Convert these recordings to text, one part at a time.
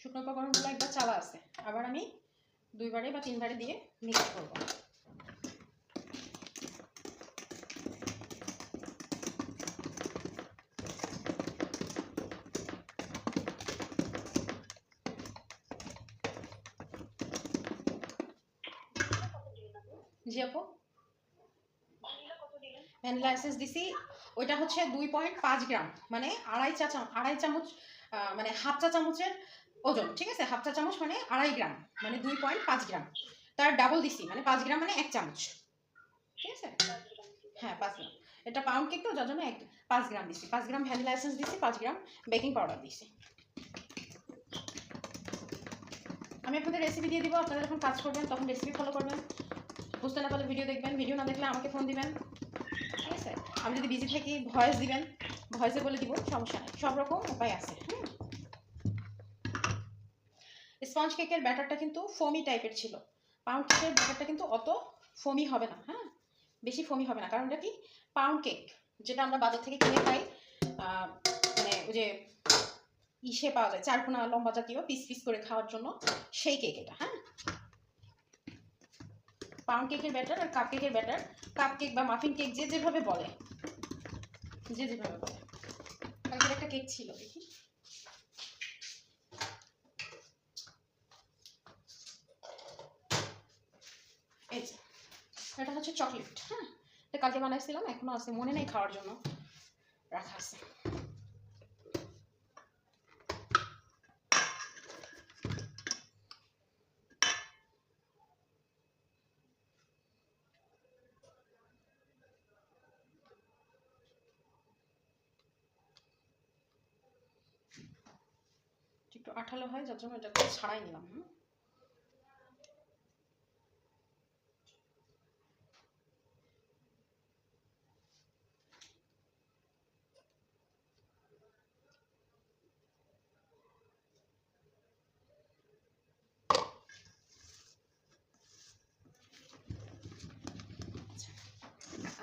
শুকনো উপকরণগুলো একবার চালা আছে, আবার আমি 2 বারে বা 3 বারে দিয়ে মিক্স করব। জি আপু, ভ্যানিলা এসেন্স দিছি, ওইটা হচ্ছে 2.5 গ্রাম, মানে আড়াই চামচ, মানে হাফ চা চামচের ওজন, ঠিক আছে? হাফ চা চামচ মানে 2.5 গ্রাম, মানে 2.5 গ্রাম, তার ডাবল দিছি, মানে 5 গ্রাম মানে 1 চামচ, ঠিক আছে? হ্যাঁ 5 গ্রাম, এটা পাউন্ড কেক তো, যার জন্য 5 গ্রাম দিছি। 5 গ্রাম ভ্যানিলা এসেন্স দিছি, 5 গ্রাম বেকিং পাউডার দিছি। আমি আপনাদের রেসিপি দিয়ে দিব, আপনারা যখন কাজ করবেন তখন রেসিপি ফলো করবেন, বুঝতে না পারলে ভিডিও দেখবেন, ভিডিও না দেখলে আমাকে ফোন দিবেন, ঠিক আছে? আমি যদি বিজি থাকি ভয়েস দিবেন, ভয়েসে বলে দিব, সমস্যা নেই, সব রকম উপায় আছে। স্পঞ্জ কেকের ব্যাটারটা কিন্তু ফোমি টাইপের ছিল, পাউন্ড কেকের ব্যাটারটা কিন্তু অত ফোমি হবে না, হ্যাঁ, বেশি ফোমি হবে না, কারণ এটা কি পাউন্ড কেক, যেটা আমরা বাজার থেকে কিনে খাই, মানে ওই যে ইসে পাওয়া যায়, চারকোনা লম্বা জাতীয় পিস পিস করে খাওয়ার জন্য, সেই কেক এটা। হ্যাঁ, পাউন্ড কেকের ব্যাটার আর কাপ কেকের ব্যাটার, কাপ কেক বা মাফিন কেক যে যেভাবে বলে, যে যেভাবে বলে। কালকের একটা কেক ছিল, দেখি, এই যে এটা হচ্ছে চকলেট। হ্যাঁ, এটা কালকে বানাইছিলাম, এখনো আছে, মনে নেই, খাওয়ার জন্য রাখা আছে। একটু আঠালো হয়, যার জন্য এটাকে ছাড়াই নিলাম।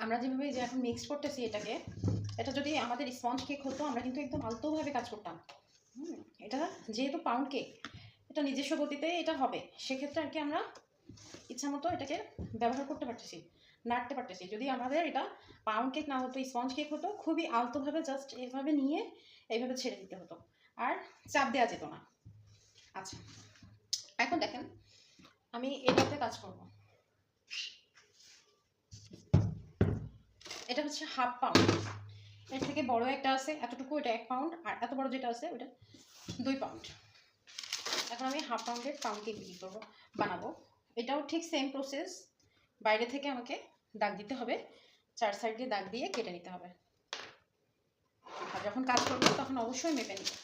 আমরা যেভাবে যে এখন মিক্স করতেছি এটাকে, এটা যদি আমাদের স্পঞ্জ কেক হতো, আমরা কিন্তু একদম আলতোভাবে কাজ করতাম। এটা যেহেতু পাউন্ড কেক, এটা নিজস্ব গতিতে এটা হবে, সেক্ষেত্রে আর কি আমরা ইচ্ছা মতো এটাকে ব্যবহার করতে পারতেছি, নাড়তে পারতেছি। যদি আমাদের এটা পাউন্ড কেক না হতো, স্পঞ্জ কেক হতো, খুবই আলতোভাবে জাস্ট এভাবে নিয়ে এইভাবে ছেড়ে দিতে হতো, আর চাপ দেওয়া যেত না। আচ্ছা, এখন দেখেন আমি এটাতে কাজ করব। এটা হচ্ছে হাফ পাউন্ড, এর থেকে বড় একটা আছে এতটুকু, এটা 1 পাউন্ড, আর এত বড় যেটা আছে ওটা 2 পাউন্ড। এখন আমি হাফ পাউন্ডের পাউন্ড কেক বিক্রি করবো, বানাবো। এটাও ঠিক সেম প্রসেস, বাইরে থেকে আমাকে দাগ দিতে হবে, 4 সাইড দিয়ে দাগ দিয়ে কেটে নিতে হবে, আর যখন কাজ করবো তখন অবশ্যই মেপে নিতে।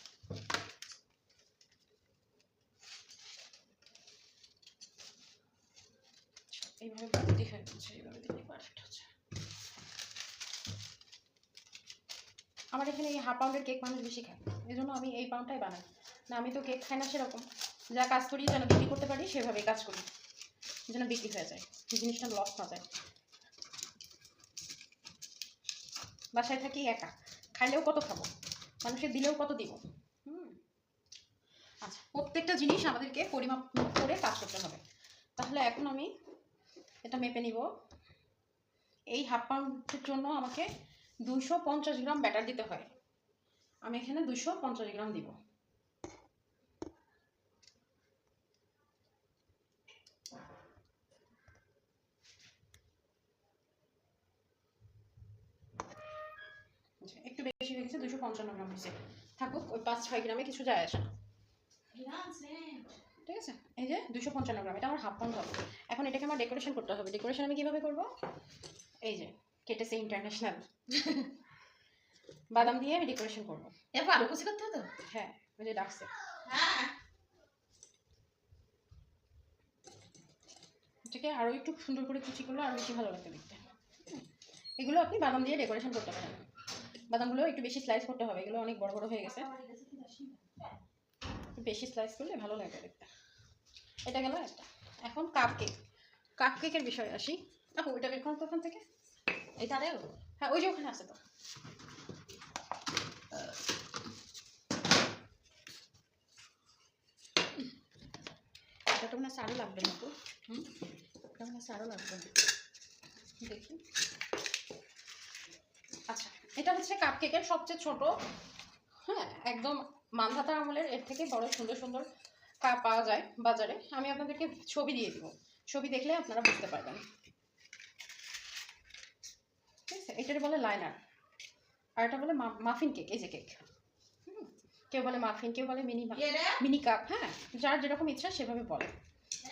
এইভাবে বাড়তি হয়ে যাচ্ছে, এইভাবে দিলে পারফেক্ট হচ্ছে। আমার এখানে এই হাফ পাউন্ডের কেক মানুষ বেশি খায়, এই জন্য আমি এই পাউন্ডটাই বানাই। না, আমি তো কেক খাই না সেরকম, যা কাজ করি যেন বিক্রি করতে পারি সেভাবেই কাজ করি, যেন বিক্রি হয়ে যায়, জিনিসটা লস না যায়। বাসায় থাকি একা, খাইলেও কত খাবো, মানুষের দিলেও কত দিব। আচ্ছা, প্রত্যেকটা জিনিস আমাদেরকে পরিমাপ করে কাজ করতে হবে। তাহলে এখন আমি এটা মেপে নিব। এই হাফ পাউন্ডের জন্য আমাকে 250 গ্রাম ব্যাটার দিতে হয়, আমি এখানে 250 গ্রাম দিব। একটু বেশি হয়ে গেছে, 255 গ্রাম হয়েছে, থাকুক, ওই 5-6 গ্রামে কিছু যায় আসে না, ঠিক আছে? এই যে 255 গ্রাম, এটা আমার হাফ পাউন্ড হবে। এখন এটাকে আমার ডেকোরেশন করতে হবে। ডেকোরেশন আমি কিভাবে করব? এই যে কেটেছে ইন্টারন্যাশনাল বাদাম দিয়ে আমি ডেকোরেশন করব। এবার আরো কিছু করতে হবে? হ্যাঁ, ওই যে ডাকছে। হ্যাঁ, এটাকে আরো একটু সুন্দর করে কুচি করলে আরো বেশি ভালো লাগবে দেখতে। এগুলো আপনি বাদাম দিয়ে ডেকোরেশন করতে পারেন। বাদামগুলো একটু বেশি স্লাইস করতে হবে, এগুলো অনেক বড় বড় হয়ে গেছে, বেশি স্লাইস করলে ভালো লাগবে দেখতে। এটা গেল একটা। এখন কাপ কেক, কাপ কেকের বিষয়ে আসি। আপু ওইটা বের করুন তো ওখান থেকে। এইটারেও? হ্যাঁ, ওই যে ওখানে আছে তো। ওটা মনে হয় আরও লাগবে না তো। ওটা মনে হয় আরও লাগবে না, দেখি। আচ্ছা, এটা হচ্ছে কাপকেকের সবচেয়ে ছোট, হ্যাঁ, একদম মানধাতা আমলের এর থেকে বড় সুন্দর সুন্দর কাপ পাওয়া যায় বাজারে। আমি আপনাদেরকে ছবি দিয়ে দিব, ছবি দেখলে আপনারা বুঝতে পারবেন। ঠিক আছে, এটার বলে লাইনার, আর এটা বলে মাফিন কেক। এই যে কেক, কেউ বলে মাফিন, কেউ বলে মিনি কাপ, হ্যাঁ, যার যেরকম ইচ্ছা সেভাবে বলে।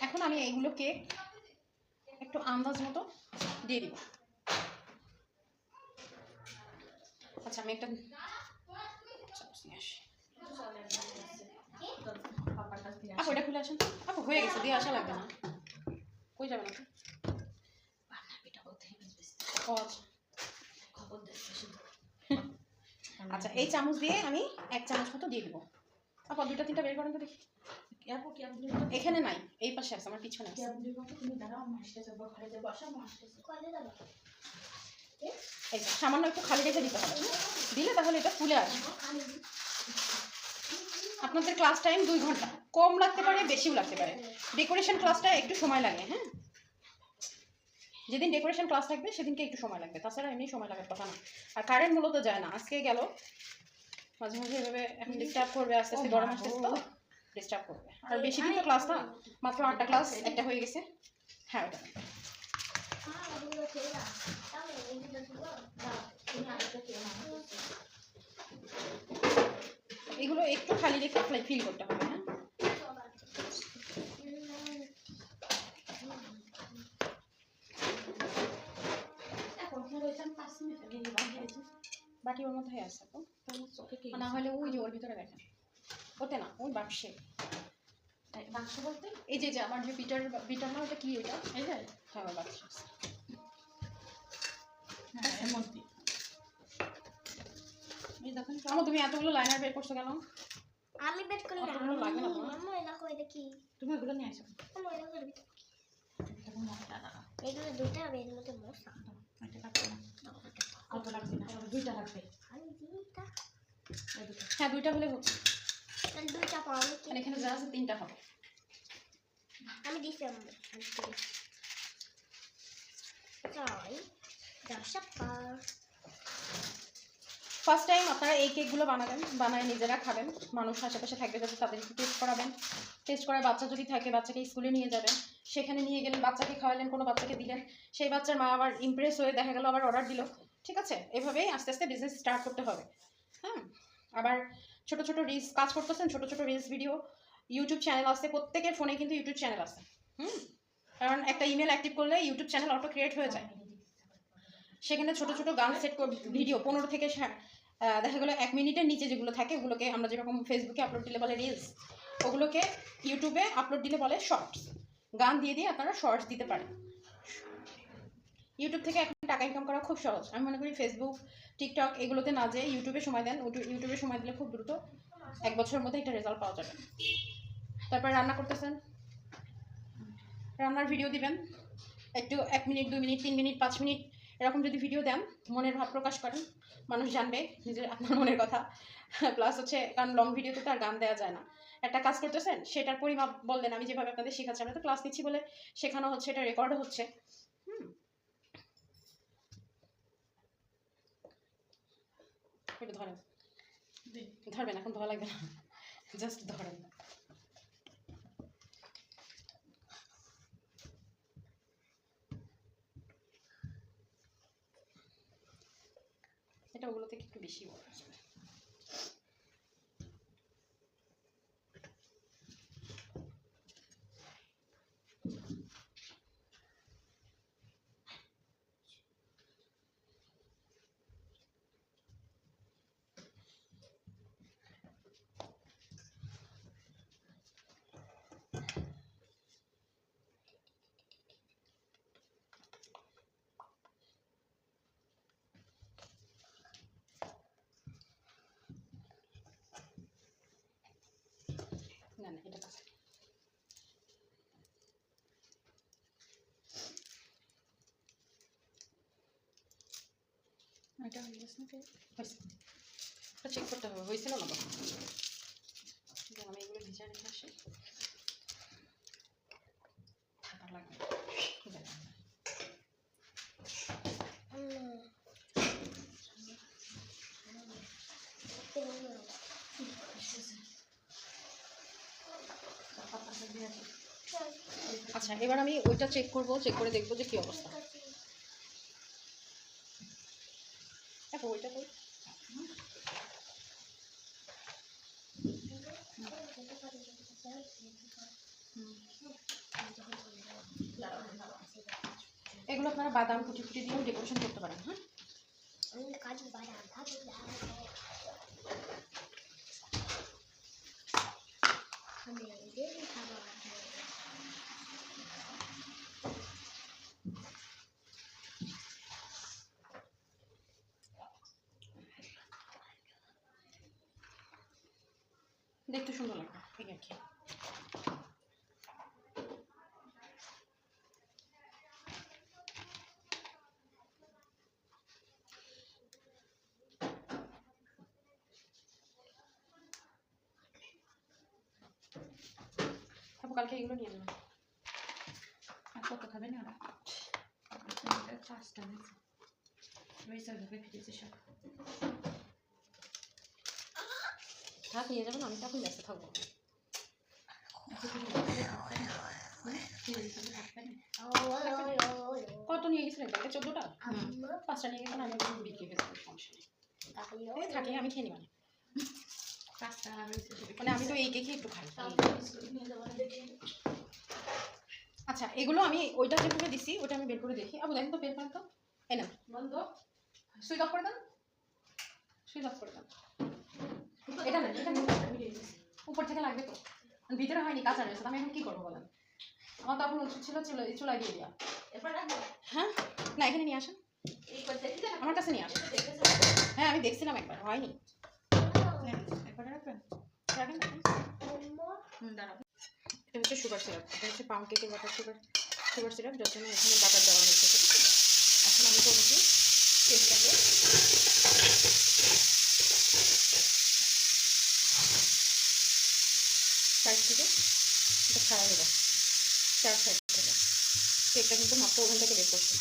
এখন আমি এইগুলো কেক একটু আন্দাজ মতো দিয়ে দিব। আচ্ছা, আমি একটা আপু এটা খুলে আসেন। আপু হয়ে গেছে, দিয়ে আসা লাগবে না। কই যাবে না? ও আচ্ছা, এই চামচ দিয়ে আমি 1 চামচ মতো দিয়ে দিব। আপু 2টা 3টা বের করেন তো দেখি। এখানে নাই, এই পাশে আছে, আমার পিছনে আছে। এই যে সামান্য একটু খালি রেখে দিতে হবে, দিলে তাহলে এটা ফুলে আসবে। আপনাদের ক্লাস টাইম 2 ঘন্টা, কম লাগতে পারে বেশিও লাগতে পারে। ডেকোরেশন ক্লাসটা একটু সময় লাগে, হ্যাঁ, যেদিন ডেকোরেশন ক্লাস থাকবে সেদিনকে একটু সময় লাগবে, তাছাড়া এমনি সময় লাগার কথা না। আর কারেন্ট মূলত যায় না, আজকে গেল, মাঝে মাঝে এভাবে এখন ডিস্টার্ব করবে, আস্তে আস্তে গরম আসতেছে তো ডিস্টার্ব করবে। আর বেশি দিন তো ক্লাস না, মাত্র 8টা ক্লাস, একটা হয়ে গেছে। হ্যাঁ, ওটা এগুলো একটু খালি রেখে ফিল করতে হবে, হ্যাঁ। বাটি ওর মধ্যে আছে তো, না হলে ওই যে ওর ভিতরে দেখেন, ওতে না, ওই বাক্সে। বাক্স বলতে এই যে আমার যে বিটার না, ওটা কি, ওটা এই যে, হ্যাঁ, ওর বাক্স আছে। এর মধ্যে এই দেখেন। তুমি এতগুলো লাইনার বের করছো কেন? আমি বের করি না, অতগুলো লাগবে না তোমার? আম্মু এটা কই দেখি, তুমি ওগুলো নিয়ে আসো। আম্মু এটা কই দেখি, তখন মশলা দাও, এগুলো দুইটা আর এর মধ্যে মশলা এটা লাগবে না, অত লাগবে না, 2টা লাগবে। আমি দুইটা, এই দুটো। হ্যাঁ, 2টা হলে হচ্ছে। তাহলে দুইটা পাবো কি? আর এখানে যা আছে 3টা হবে। আমি দিছি আম্মু, আমি দিছি। তাই 10 পার ফার্স্ট টাইম আপনারা এই কেকগুলো বানাবেন, বানায় নিজেরা খাবেন, মানুষ আশেপাশে থাকবে যাতে তাদের একটু টেস্ট করাবেন। টেস্ট করার বাচ্চা যদি থাকে, বাচ্চাকে স্কুলে নিয়ে যাবেন, সেখানে নিয়ে গেলেন, বাচ্চাকে খাওয়ালেন, কোনো বাচ্চাকে দিলেন, সেই বাচ্চার মা আবার ইমপ্রেস হয়ে দেখা গেল আবার অর্ডার দিল। ঠিক আছে, এভাবেই আস্তে আস্তে বিজনেস স্টার্ট করতে হবে, হ্যাঁ। আবার ছোট ছোট রিলস কাজ করতেছেন, ছোট ছোট রিলস ভিডিও, ইউটিউব চ্যানেল আছে, প্রত্যেকের ফোনে কিন্তু ইউটিউব চ্যানেল আছে, কারণ একটা ইমেল অ্যাক্টিভ করলে ইউটিউব চ্যানেল অটো ক্রিয়েট হয়ে যায়। সেখানে ছোট ছোট গান সেট ভিডিও 15 থেকে দেখা গেলো 1 মিনিটের নিচে যেগুলো থাকে, ওগুলোকে আমরা যেরকম ফেসবুকে আপলোড দিলে বলে রিলস, ওগুলোকে ইউটিউবে আপলোড দিলে বলে শর্টস। গান দিয়ে দিয়ে আপনারা শর্টস দিতে পারেন। ইউটিউব থেকে এখন টাকা ইনকাম করা খুব সহজ। আমি মনে করি ফেসবুক, টিকটক এগুলোতে না যেয়ে ইউটিউবে সময় দেন, ইউটিউবে সময় দিলে খুব দ্রুত 1 বছরের মধ্যে একটা রেজাল্ট পাওয়া যাবে। তারপর রান্না করতেছেন, রান্নার ভিডিও দিবেন, একটু 1 মিনিট 2 মিনিট 3 মিনিট 5 মিনিট এরকম যদি ভিডিও দেন, মনের ভাব প্রকাশ করেন, মানুষ জানবে নিজের আপনার মনের কথা। প্লাস হচ্ছে, কারণ লং ভিডিওতে তো আর গান দেওয়া যায় না। একটা কাজ করতেছেন, সেটার পরিমাপ বললেন, আমি যেভাবে আপনাদের শেখাচ্ছি, আমরা তো ক্লাস নিচ্ছি বলে শেখানো হচ্ছে, এটা রেকর্ডও হচ্ছে। এটা ধরেন, ধরবেন, এখন ধোয়া লাগবে না, জাস্ট ধরেন। এটা ওগুলো থেকে একটু বেশি বড় আসবে। না না, এটা কাছে এটা হয়ে গেছে নাকি? এটা চেক করতে হবে হয়েছিল না। আমি এগুলো ভিজা রেখে আসি। আচ্ছা এবার আমি ওইটা চেক করব, চেক করে দেখবো যে কি অবস্থা। দেখো ওইটা কই? এগুলো আপনারা বাদাম কুচি কুচি দিয়েও ডেকোরেশন করতে পারেন। হ্যাঁ, আমি কাজু বাদাম আমি এদের খাবার দেখতে সুন্দর লাগবে এই আর কি। আপু কালকে এগুলো নিয়ে যাবেন। আর কত খাবে না ওরা? পাঁচটা নিয়েছে ওইভাবে ফিরেছে সব। থাক নিয়ে যাবেন, আমি তো এখন ব্যস্ত থাকবো। কত নিয়ে গেছিলেন কালকে? 14টা? 5টা নিয়ে গেছেন, আমি এখন বিক্রি হয়ে যাবে, সমস্যা নেই। এই থাকে আমি খেয়ে নিবানি। পাঁচটা মানে আমি তো এই কেকই একটু খাই। আচ্ছা এগুলো আমি ওইটা যেভাবে দিছি ওটা আমি বের করে দেখি। আবু দেখেন তো, বের করেন তো। এই না বন্ধ, সুইচ অফ করে দেন, সুইচ অফ করে দেন। এটা না, এটা উপর থেকে লাগবে তো, ভিতরে হয়নি, কাঁচা রয়েছে। আমি এখন কি করবো বলেন? আমার তো এখন উচিত ছিল চুলায় দিয়ে দেওয়া। হ্যাঁ না, এখানে নিয়ে আসেন, আমার কাছে নিয়ে আসেন। হ্যাঁ আমি দেখছিলাম একবার, হয়নি। একবারে রাখবেন। রাখেন রাখেন। দাঁড়াও। এটা হচ্ছে সুগার সিরাপ, এটা হচ্ছে পাউন্ড কেকের বাটার সুগার সিরাপ, যার জন্য এখানে বাটার দেওয়া হয়েছে। ঠিক আছে, এখন আমি করবো কি, কেকটাকে সাইড থেকে এটা ছাড়া দেবো, 4 সাইড থেকে। কেকটা কিন্তু মাত্র ওভেন থেকে বের করছি।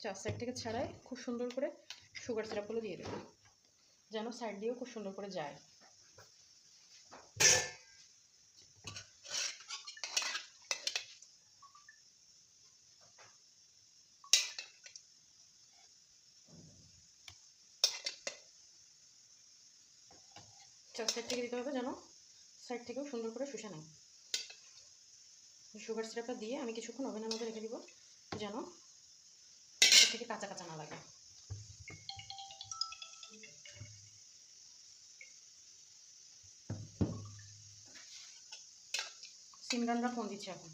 4 সাইড থেকে ছাড়াই খুব সুন্দর করে সুগার সিরাপগুলো দিয়ে দেবো, যেন সাইড দিয়েও খুব সুন্দর করে যায়। চার সাইড থেকে দিতে হবে, যেন সাইড থেকেও সুন্দর করে শুষে নেয়। সুগার সিরাপটা দিয়ে আমি কিছুক্ষণ ওভেনের মধ্যে রেখে দিব, যেন এটা থেকে কাঁচা কাঁচা না লাগে। সিমরানরা ফোন দিচ্ছে এখন।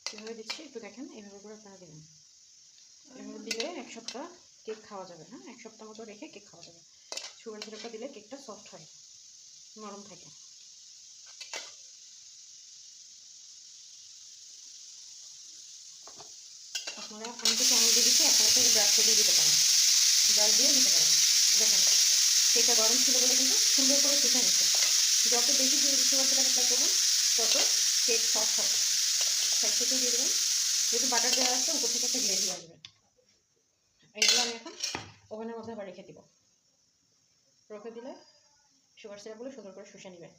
কীভাবে দিচ্ছি একটু দেখেন, এইভাবে করে আপনারা দেবেন। এভাবে দিলে 1 সপ্তাহ কেক খাওয়া যাবে। হ্যাঁ, 1 সপ্তাহ মতো রেখে কেক খাওয়া যাবে। সুগার সিরাপটা দিলে কেকটা সফট হয়, নরম থাকে। আপনারা, আমি তো চামচ দিয়ে দিচ্ছি, আপনারা তো ব্রাশ দিয়ে দিতে পারেন, ব্রাশ দিয়ে দিতে পারেন। দেখেন কেকটা গরম ছিল বলে কিন্তু সুন্দর করে শুষে নিচ্ছে। যত বেশি সুগার সিরাপ অ্যাপ্লাই করবেন তত কেক সফট হবে। সাইড থেকে দিয়ে দেবেন, যেহেতু বাটার দেওয়া আছে উপর থেকে একটা গ্রেভি আসবে। এইগুলো আমি এখন ওভেনের মধ্যে আবার রেখে দিব, রেখে দিলে সুগার সিরাপগুলো সুন্দর করে শুষে নেবে।